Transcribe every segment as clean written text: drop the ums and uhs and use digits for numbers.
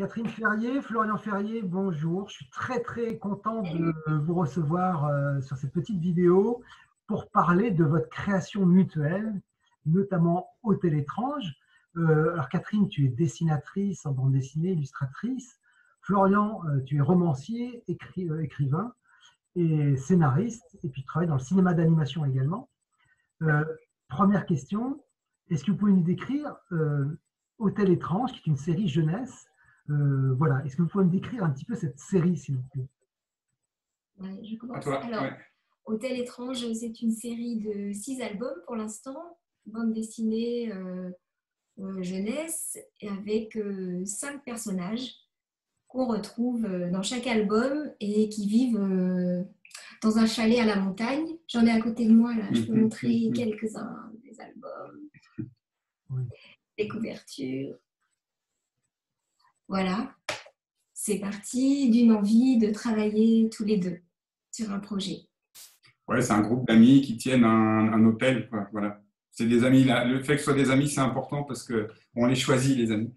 Catherine Ferrier, Florian Ferrier, bonjour. Je suis très content de vous recevoir sur cette petite vidéo pour parler de votre création mutuelle, notamment Hôtel Étrange. Alors Catherine, tu es dessinatrice en bande dessinée, illustratrice. Florian, tu es romancier, écrivain et scénariste, et puis tu travailles dans le cinéma d'animation également. Première question, est-ce que vous pouvez nous décrire Hôtel Étrange, qui est une série jeunesse? Voilà. Est-ce que vous pouvez me décrire un petit peu cette série, s'il vous plaît? Ouais, je commence. Toi, Alors, ouais. Hôtel Étrange, c'est une série de 6 albums pour l'instant, bande dessinée jeunesse, et avec 5 personnages qu'on retrouve dans chaque album et qui vivent dans un chalet à la montagne. J'en ai à côté de moi, là, je peux montrer quelques-uns des albums, Oui. des couvertures. Voilà, c'est parti d'une envie de travailler tous les deux sur un projet. Ouais, c'est un groupe d'amis qui tiennent un hôtel, quoi. Voilà. C'est des amis. Là. Le fait que ce soit des amis, c'est important parce qu'on les choisit, les amis.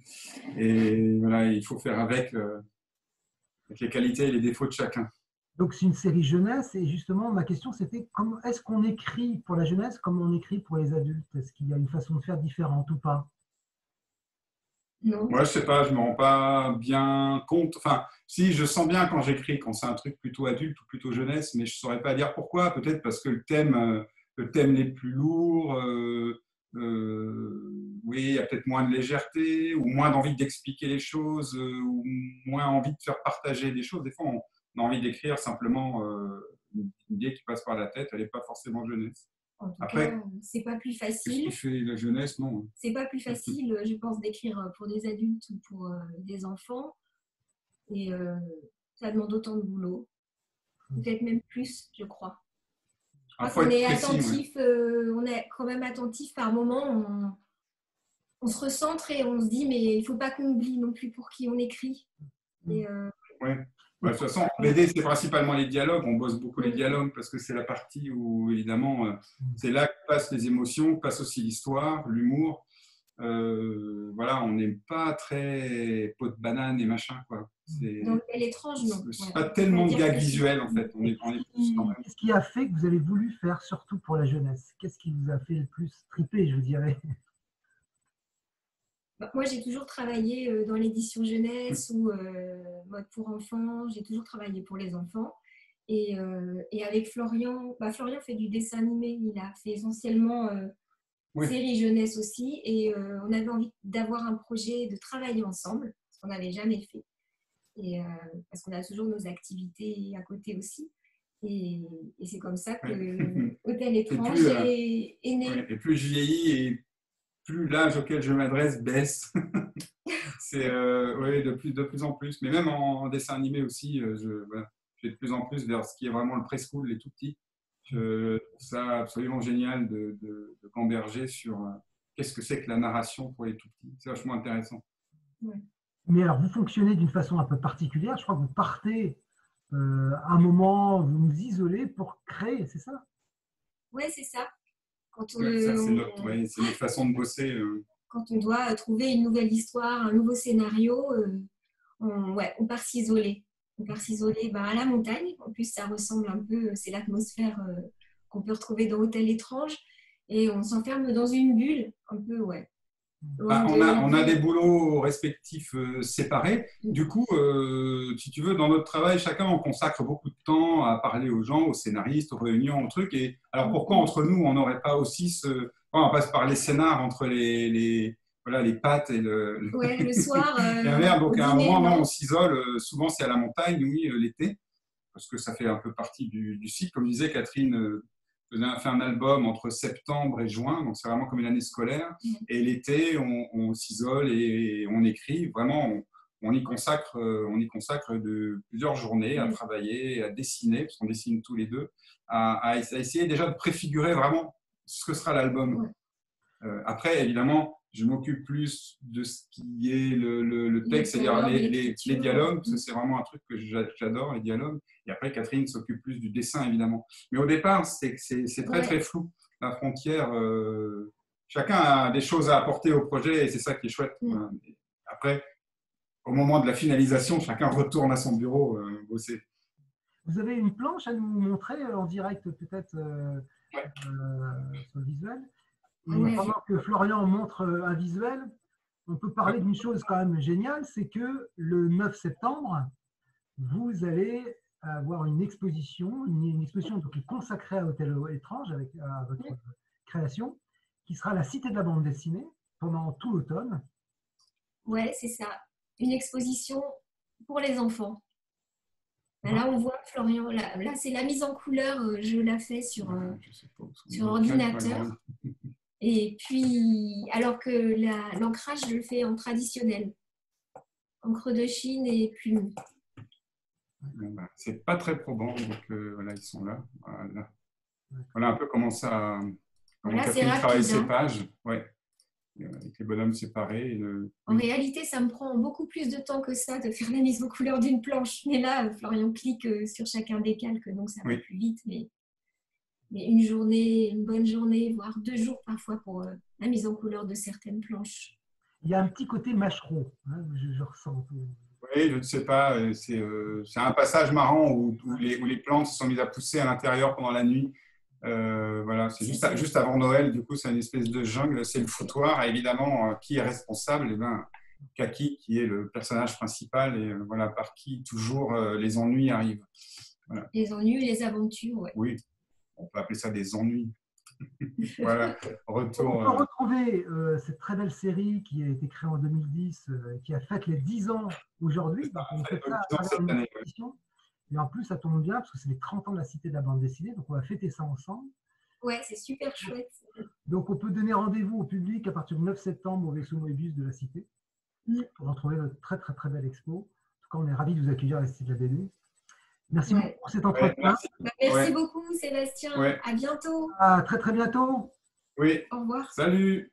Et voilà, il faut faire avec les qualités et les défauts de chacun. Donc c'est une série jeunesse, et justement ma question c'était comment est-ce qu'on écrit pour la jeunesse comme on écrit pour les adultes? Est-ce qu'il y a une façon de faire différente ou pas? Non. Moi, je sais pas, je me rends pas bien compte. Enfin, si, je sens bien quand j'écris, quand c'est un truc plutôt adulte ou plutôt jeunesse, mais je saurais pas dire pourquoi. Peut-être parce que le thème n'est plus lourd. Oui, il y a peut-être moins de légèreté ou moins d'envie d'expliquer les choses ou moins envie de faire partager des choses. Des fois, on a envie d'écrire simplement une idée qui passe par la tête. Elle n'est pas forcément jeunesse. En tout Après, cas, c'est pas plus qu'est-ce facile. qui fait la jeunesse? Non. C'est pas plus facile, je pense, d'écrire pour des adultes ou pour des enfants. Et ça demande autant de boulot. Peut-être même plus, je crois. Je crois qu'on est attentif, on est quand même attentif par moment. On se recentre et on se dit, mais il ne faut pas qu'on oublie non plus pour qui on écrit. Et, Oui. De toute façon, en BD, c'est principalement les dialogues. On bosse beaucoup les dialogues parce que c'est la partie où, évidemment, c'est là que passent les émotions, que passe aussi l'histoire, l'humour. Voilà, on n'est pas très pot de banane et machin, quoi. Donc, elle est étrange, non. C'est pas tellement de gags visuels, en fait. Qu'est-ce qui a fait que vous avez voulu faire surtout pour la jeunesse? Qu'est-ce qui vous a fait le plus triper, je dirais? Moi, j'ai toujours travaillé dans l'édition jeunesse ou mode pour enfants. J'ai toujours travaillé pour les enfants. Et avec Florian, Florian fait du dessin animé. Il a fait essentiellement série jeunesse aussi. Et on avait envie d'avoir un projet, de travailler ensemble, ce qu'on n'avait jamais fait. Et, parce qu'on a toujours nos activités à côté aussi. Et c'est comme ça que Hôtel Étrange est né. Ouais, et plus je vieillis et plus l'âge auquel je m'adresse baisse. C'est de plus en plus. Mais même en dessin animé aussi, je vais de plus en plus vers ce qui est vraiment le preschool, les tout petits. Je trouve ça absolument génial de gamberger sur qu'est-ce que c'est que la narration pour les tout petits. C'est vachement intéressant. Ouais. Mais alors, vous fonctionnez d'une façon un peu particulière. Je crois que vous partez à un moment, vous vous isolez pour créer, c'est ça? Oui, c'est ça. C'est notre façon de bosser. Quand on doit trouver une nouvelle histoire, un nouveau scénario, on part s'isoler. On part s'isoler à la montagne. En plus, ça ressemble un peu, c'est l'atmosphère qu'on peut retrouver dans Hôtel Étrange. Et on s'enferme dans une bulle, un peu, ouais. On a des boulots respectifs séparés. Du coup, si tu veux, dans notre travail, chacun on consacre beaucoup de temps à parler aux gens, aux scénaristes, aux réunions, aux trucs. Et alors pourquoi entre nous, on n'aurait pas aussi on passe par les scénars entre les pâtes et le soir. Donc à un moment, non, on s'isole. Souvent, c'est à la montagne, oui, l'été, parce que ça fait un peu partie du cycle. Comme disait Catherine. Fait un album entre septembre et juin, donc c'est vraiment comme une année scolaire. Et l'été, on s'isole et on écrit. Vraiment, on y consacre de plusieurs journées à travailler, à dessiner, parce qu'on dessine tous les deux, à essayer déjà de préfigurer vraiment ce que sera l'album. Après, évidemment, je m'occupe plus de ce qui est le texte, c'est-à-dire les dialogues, parce que c'est vraiment un truc que j'adore, les dialogues. Et après, Catherine s'occupe plus du dessin, évidemment. Mais au départ, c'est très flou. La frontière, chacun a des choses à apporter au projet et c'est ça qui est chouette. Après, au moment de la finalisation, chacun retourne à son bureau bosser. Vous avez une planche à nous montrer en direct peut-être Ouais. sur le visuel. Et Ouais. pendant que Florian montre un visuel, on peut parler d'une chose quand même géniale, c'est que le 9 septembre, vous allez avoir une exposition donc, qui est consacrée à Hôtel Étrange, à votre création, qui sera la Cité de la bande dessinée pendant tout l'automne. Ouais, c'est ça. Une exposition pour les enfants. Là, on voit Florian. Là c'est la mise en couleur. Je la fais sur ordinateur. Et puis, alors que l'ancrage, je le fais en traditionnel. Encre de Chine et plume. C'est pas très probant, donc voilà, ils sont là. Voilà un peu comment Catherine travaille ses pages. Ouais. Avec les bonhommes séparés. En réalité, ça me prend beaucoup plus de temps que ça de faire la mise en couleur d'une planche. Mais là, Florian clique sur chacun des calques, donc ça va plus vite. Mais une journée, une bonne journée, voire 2 jours parfois pour la mise en couleur de certaines planches. Il y a un petit côté mâcheron, hein, je ressens. Oui, je ne sais pas. C'est un passage marrant où les plantes se sont mises à pousser à l'intérieur pendant la nuit. Voilà, c'est juste avant Noël, du coup, c'est une espèce de jungle, c'est le foutoir. Et évidemment, qui est responsable? Eh bien, Kaki, qui est le personnage principal, et voilà, par qui toujours les ennuis arrivent. Voilà. Les ennuis, les aventures, ouais. Oui, on peut appeler ça des ennuis. Voilà, retour. On peut retrouver cette très belle série qui a été créée en 2010, qui a fait les 10 ans aujourd'hui. On fait ça à travers une exposition. Et en plus, ça tombe bien parce que c'est les 30 ans de la Cité de la bande dessinée, donc on va fêter ça ensemble. Ouais, c'est super chouette. Donc on peut donner rendez-vous au public à partir du 9 septembre au vaisseau Moebius de la Cité pour retrouver notre très très très belle expo. En tout cas, on est ravis de vous accueillir à la Cité de la BD. Merci beaucoup pour cet entretien. Merci beaucoup Sébastien. À bientôt. À très très bientôt. Oui. Au revoir. Salut.